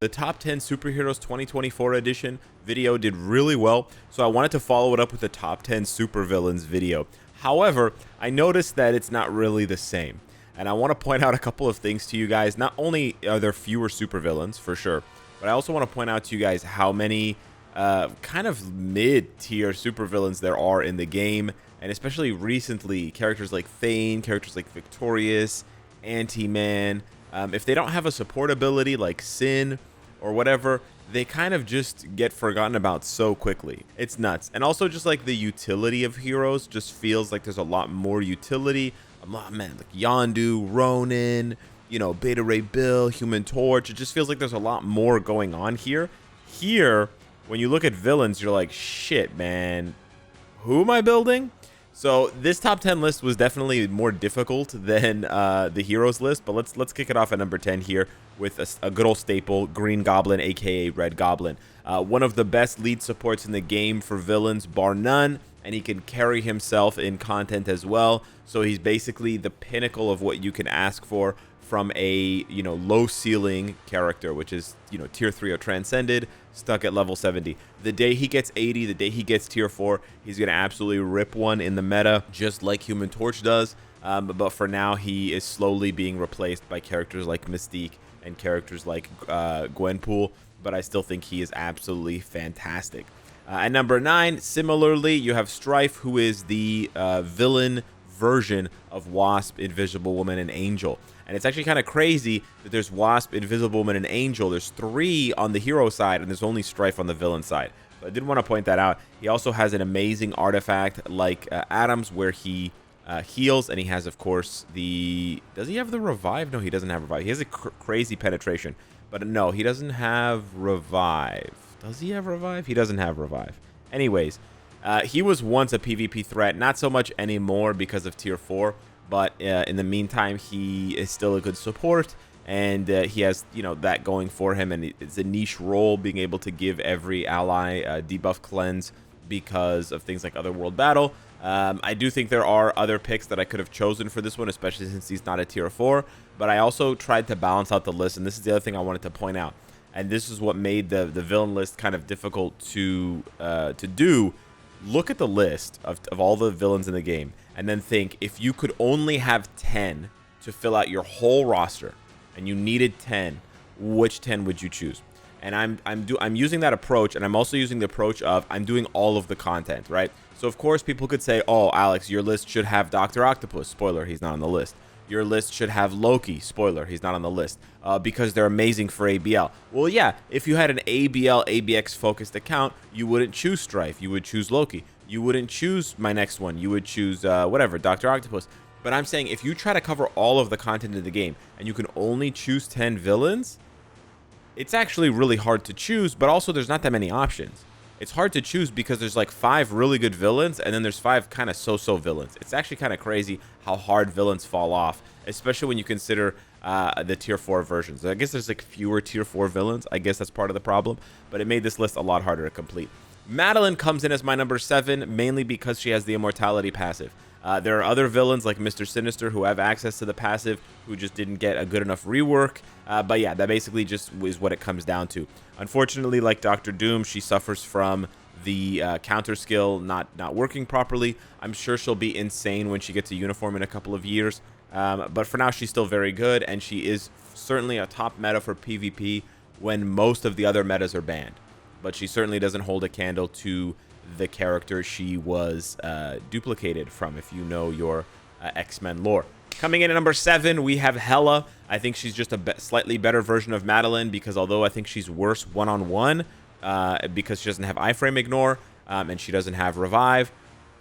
The top 10 superheroes 2024 edition video did really well, so I wanted to follow it up with the top 10 supervillains video. However, I noticed that it's not really the same, and I want to point out a couple of things to you guys. Not only are there fewer supervillains for sure, but I also want to point out to you guys how many kind of mid-tier supervillains there are in the game, and especially recently, characters like Thane, characters like Victorious, Anti-Man. If they don't have a support ability like Sin or whatever, they kind of just get forgotten about so quickly. It's nuts. And also just like the utility of heroes just feels like there's a lot more utility. Oh man, like Yondu, Ronin, you know, Beta Ray Bill, Human Torch. It just feels like there's a lot more going on here. Here, when you look at villains, you're like, shit, man, who am I building? So this top 10 list was definitely more difficult than the heroes list, but let's kick it off at number 10 here with a good old staple, Green Goblin, aka Red Goblin. One of the best lead supports in the game for villains, bar none, and he can carry himself in content as well. So he's basically the pinnacle of what you can ask for from a, you know, low ceiling character, which is, you know, tier 3 of Transcended, stuck at level 70. The day he gets 80, the day he gets tier 4, he's gonna absolutely rip one in the meta, just like Human Torch does. But for now, he is slowly being replaced by characters like Mystique and characters like Gwenpool, but I still think he is absolutely fantastic. At number 9, similarly, you have Strife, who is the villain version of Wasp, Invisible Woman, and Angel. And it's actually kind of crazy that there's Wasp, Invisible Woman, and Angel. There's 3 on the hero side, and there's only Strife on the villain side. So I did want to point that out. He also has an amazing artifact like Adams, where he heals, and he has, of course, the... Does he have the revive? No, he doesn't have revive. He has a crazy penetration. But no, he doesn't have revive. Does he have revive? He doesn't have revive. Anyways, he was once a PvP threat. Not so much anymore because of tier 4. But in the meantime, he is still a good support, and he has, you know, that going for him, and it's a niche role, being able to give every ally debuff cleanse because of things like Otherworld Battle. I do think there are other picks that I could have chosen for this one, especially since he's not a tier 4, but I also tried to balance out the list, and this is the other thing I wanted to point out, and this is what made the villain list kind of difficult to do. Look at the list of all the villains in the game, and then think, if you could only have 10 to fill out your whole roster, and you needed 10, which 10 would you choose? And I'm using that approach, and I'm also using the approach of I'm doing all of the content, right? So of course people could say, oh, Alex, your list should have Dr. Octopus. Spoiler, he's not on the list. Your list should have Loki. Spoiler, he's not on the list because they're amazing for ABL. Well, yeah, if you had an ABL, ABX focused account, you wouldn't choose Strife. You would choose Loki. You wouldn't choose my next one. You would choose whatever, Dr. Octopus. But I'm saying if you try to cover all of the content of the game and you can only choose 10 villains, it's actually really hard to choose, but also there's not that many options. It's hard to choose because there's like 5 really good villains, and then there's 5 kind of so-so villains. It's actually kind of crazy how hard villains fall off, especially when you consider the tier 4 versions. I guess there's like fewer tier 4 villains. I guess that's part of the problem, but it made this list a lot harder to complete. Madeline comes in as my number 7, mainly because she has the immortality passive. There are other villains like Mr. Sinister who have access to the passive who just didn't get a good enough rework. But yeah, that basically just is what it comes down to. Unfortunately, like Dr. Doom, she suffers from the counter skill not working properly. I'm sure she'll be insane when she gets a uniform in a couple of years. But for now, she's still very good, and she is certainly a top meta for PvP when most of the other metas are banned. But she certainly doesn't hold a candle to the character she was duplicated from, if you know your X-Men lore. Coming in at number 7, we have Hela. I think she's just a slightly better version of Madeline, because although I think she's worse one-on-one, because she doesn't have iframe ignore, and she doesn't have revive,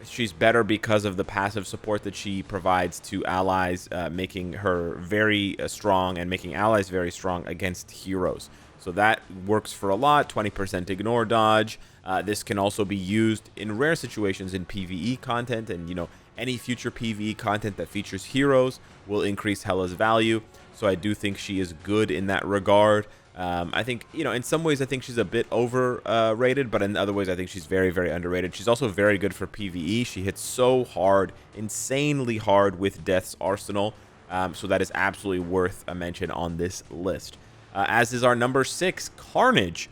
she's better because of the passive support that she provides to allies, making her very strong and making allies very strong against heroes. So that works for a lot. 20% ignore dodge. This can also be used in rare situations in PvE content, and you know, any future PvE content that features heroes will increase Hela's value. So I do think she is good in that regard. I think, you know, in some ways I think she's a bit overrated, but in other ways I think she's very, very underrated. She's also very good for PvE. She hits so hard, insanely hard with Death's Arsenal. So that is absolutely worth a mention on this list. as is our number 6, Carnage.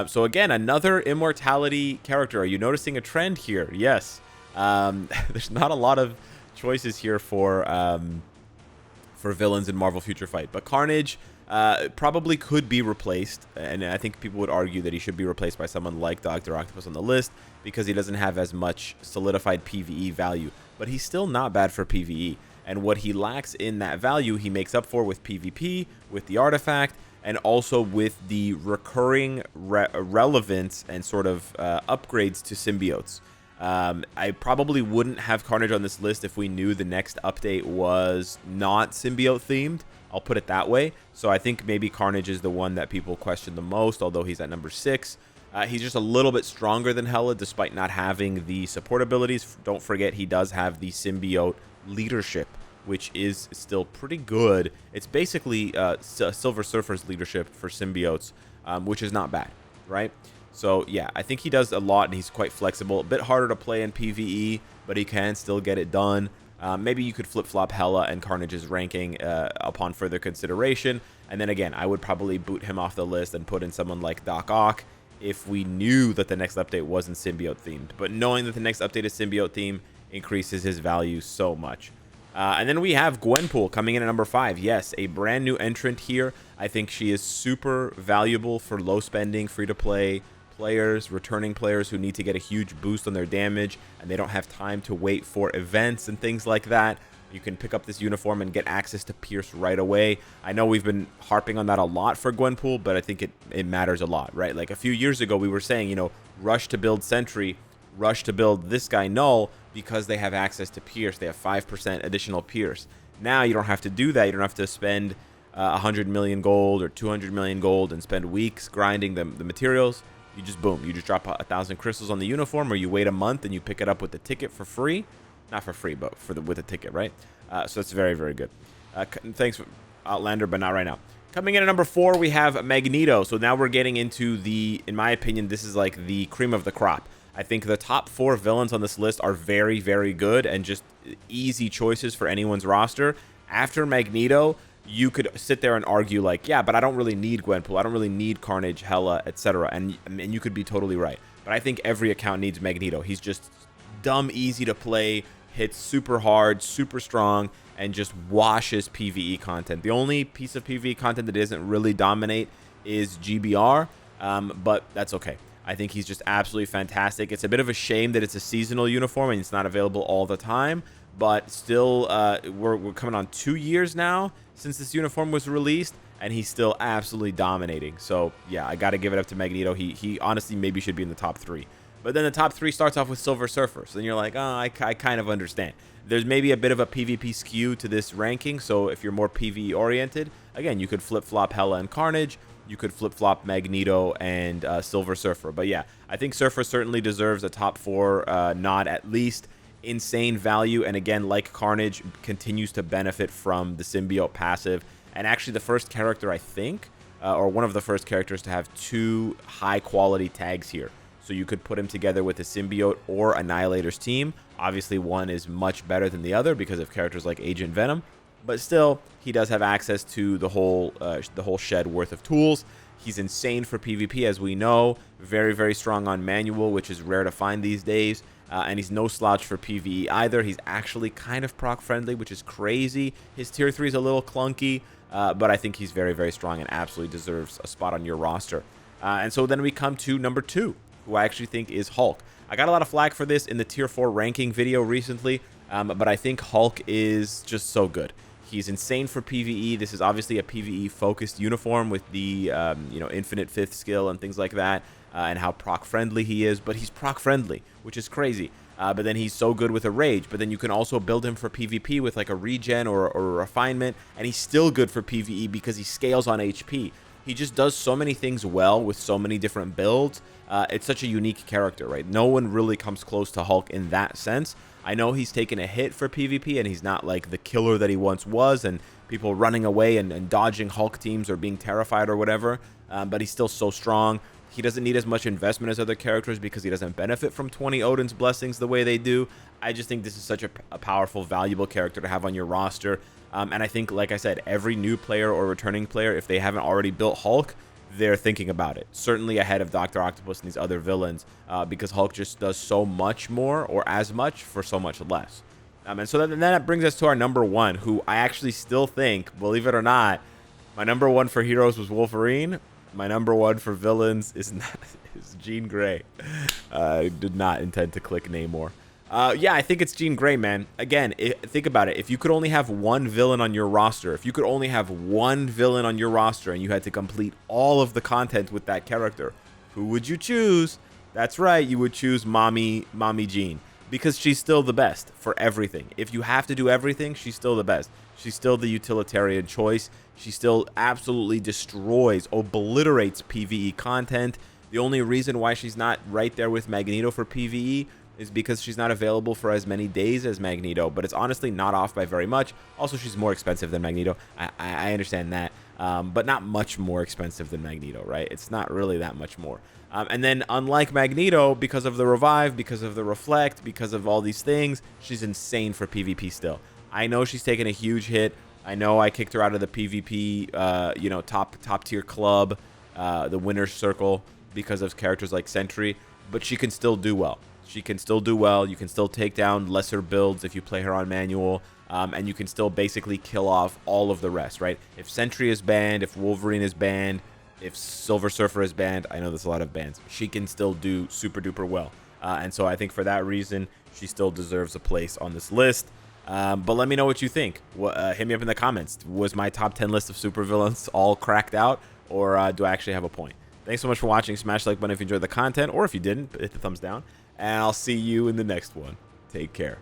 So again, another immortality character. Are you noticing a trend here? Yes. There's not a lot of choices here for villains in Marvel Future Fight, but Carnage probably could be replaced, and I think people would argue that he should be replaced by someone like Dr. Octopus on the list because he doesn't have as much solidified PvE value, but he's still not bad for PvE, and what he lacks in that value he makes up for with PvP, with the artifact, and also with the recurring relevance and sort of upgrades to symbiotes. I probably wouldn't have Carnage on this list if we knew the next update was not symbiote themed. I'll put it that way. So I think maybe Carnage is the one that people question the most, although he's at number 6. He's just a little bit stronger than Hela, despite not having the support abilities. Don't forget, he does have the symbiote leadership, which is still pretty good. It's basically Silver Surfer's leadership for symbiotes, which is not bad, right? So yeah, I think he does a lot, and he's quite flexible. A bit harder to play in PvE, but he can still get it done. Maybe you could flip-flop Hela and Carnage's ranking upon further consideration. And then again, I would probably boot him off the list and put in someone like Doc Ock if we knew that the next update wasn't symbiote themed. But knowing that the next update is symbiote themed increases his value so much. And then we have Gwenpool coming in at number 5. Yes, a brand new entrant here. I think she is super valuable for low spending, free-to-play players, returning players who need to get a huge boost on their damage and they don't have time to wait for events and things like that. You can pick up this uniform and get access to Pierce right away. I know we've been harping on that a lot for Gwenpool, but I think it matters a lot, right? Like a few years ago, we were saying, you know, rush to build Sentry, rush to build this guy Null because they have access to Pierce. They have 5% additional Pierce. Now you don't have to do that. You don't have to spend 100 million gold or 200 million gold and spend weeks grinding the materials. You just, boom, you just drop 1,000 crystals on the uniform, or you wait a month and you pick it up with the ticket for free. Not for free, but with a ticket, right? So it's very, very good. Thanks, Outlander, but not right now. Coming in at number 4, we have Magneto. So now we're getting into in my opinion, this is like the cream of the crop. I think the top 4 villains on this list are very, very good and just easy choices for anyone's roster. After Magneto, you could sit there and argue like, yeah, but I don't really need Gwenpool. I don't really need Carnage, Hela, etc. And you could be totally right. But I think every account needs Magneto. He's just dumb easy to play, hits super hard, super strong, and just washes PvE content. The only piece of PvE content that doesn't really dominate is GBR, but that's okay. I think he's just absolutely fantastic. It's a bit of a shame that it's a seasonal uniform and it's not available all the time, but still, we're coming on 2 years now since this uniform was released, and he's still absolutely dominating. So yeah, I got to give it up to Magneto. He honestly maybe should be in the top 3. But then the top 3 starts off with Silver Surfer. So then you're like, oh, I kind of understand. There's maybe a bit of a PvP skew to this ranking. So if you're more PvE oriented, again, you could flip-flop Hela and Carnage. You could flip-flop Magneto and Silver Surfer. But yeah, I think Surfer certainly deserves a top 4 nod at least. Insane value, and again, like Carnage, continues to benefit from the symbiote passive. And actually the first character, I think, or one of the first characters to have 2 high-quality tags here. So you could put him together with a symbiote or Annihilator's team. Obviously, one is much better than the other because of characters like Agent Venom. But still, he does have access to the whole shed worth of tools. He's insane for PvP, as we know. Very, very strong on manual, which is rare to find these days. And he's no slouch for PvE either. He's actually kind of proc-friendly, which is crazy. His tier 3 is a little clunky, but I think he's very, very strong and absolutely deserves a spot on your roster. And so then we come to number 2, who I actually think is Hulk. I got a lot of flack for this in the tier 4 ranking video recently, but I think Hulk is just so good. He's insane for PvE. This is obviously a PvE-focused uniform with the infinite 5th skill and things like that, and how proc-friendly he is. But he's proc-friendly, which is crazy. But then he's so good with a rage. But then you can also build him for PvP with like a regen or a refinement, and he's still good for PvE because he scales on HP. He just does so many things well with so many different builds. It's such a unique character, right? No one really comes close to Hulk in that sense. I know he's taken a hit for PvP, and he's not like the killer that he once was, and people running away and dodging Hulk teams or being terrified or whatever, but he's still so strong. He doesn't need as much investment as other characters because he doesn't benefit from 20 Odin's blessings the way they do. I just think this is such a powerful, valuable character to have on your roster. And I think, like I said, every new player or returning player, if they haven't already built Hulk, they're thinking about it. Certainly ahead of Dr. Octopus and these other villains, because Hulk just does so much more, or as much, for so much less. And so then that brings us to our number one, who I actually still think, believe it or not, my number one for heroes was Wolverine. My number one for villains is Jean Grey. I did not intend to click Namor. Yeah, I think it's Jean Grey, man. Again, think about it. If you could only have one villain on your roster, and you had to complete all of the content with that character, who would you choose? That's right, you would choose Mommy Jean, because she's still the best for everything. If you have to do everything, she's still the best. She's still the utilitarian choice. She still absolutely destroys, obliterates PvE content. The only reason why she's not right there with Magneto for PvE is because she's not available for as many days as Magneto, but it's honestly not off by very much. Also, she's more expensive than Magneto. I understand that, but not much more expensive than Magneto, right? It's not really that much more. And then, unlike Magneto, because of the revive, because of the reflect, because of all these things, she's insane for PvP still. I know she's taken a huge hit. I know I kicked her out of the PvP, you know, top tier club, the winner's circle, because of characters like Sentry, but she can still do well. She can still do well. You can still take down lesser builds if you play her on manual, and you can still basically kill off all of the rest, right? If Sentry is banned, if Wolverine is banned, if Silver Surfer is banned, I know there's a lot of bans, she can still do super duper well. And so I think for that reason, she still deserves a place on this list. But let me know what you think. Hit me up in the comments. Was my top 10 list of supervillains all cracked out, or do I actually have a point? Thanks so much for watching. Smash the like button if you enjoyed the content, or if you didn't, hit the thumbs down. And I'll see you in the next one. Take care.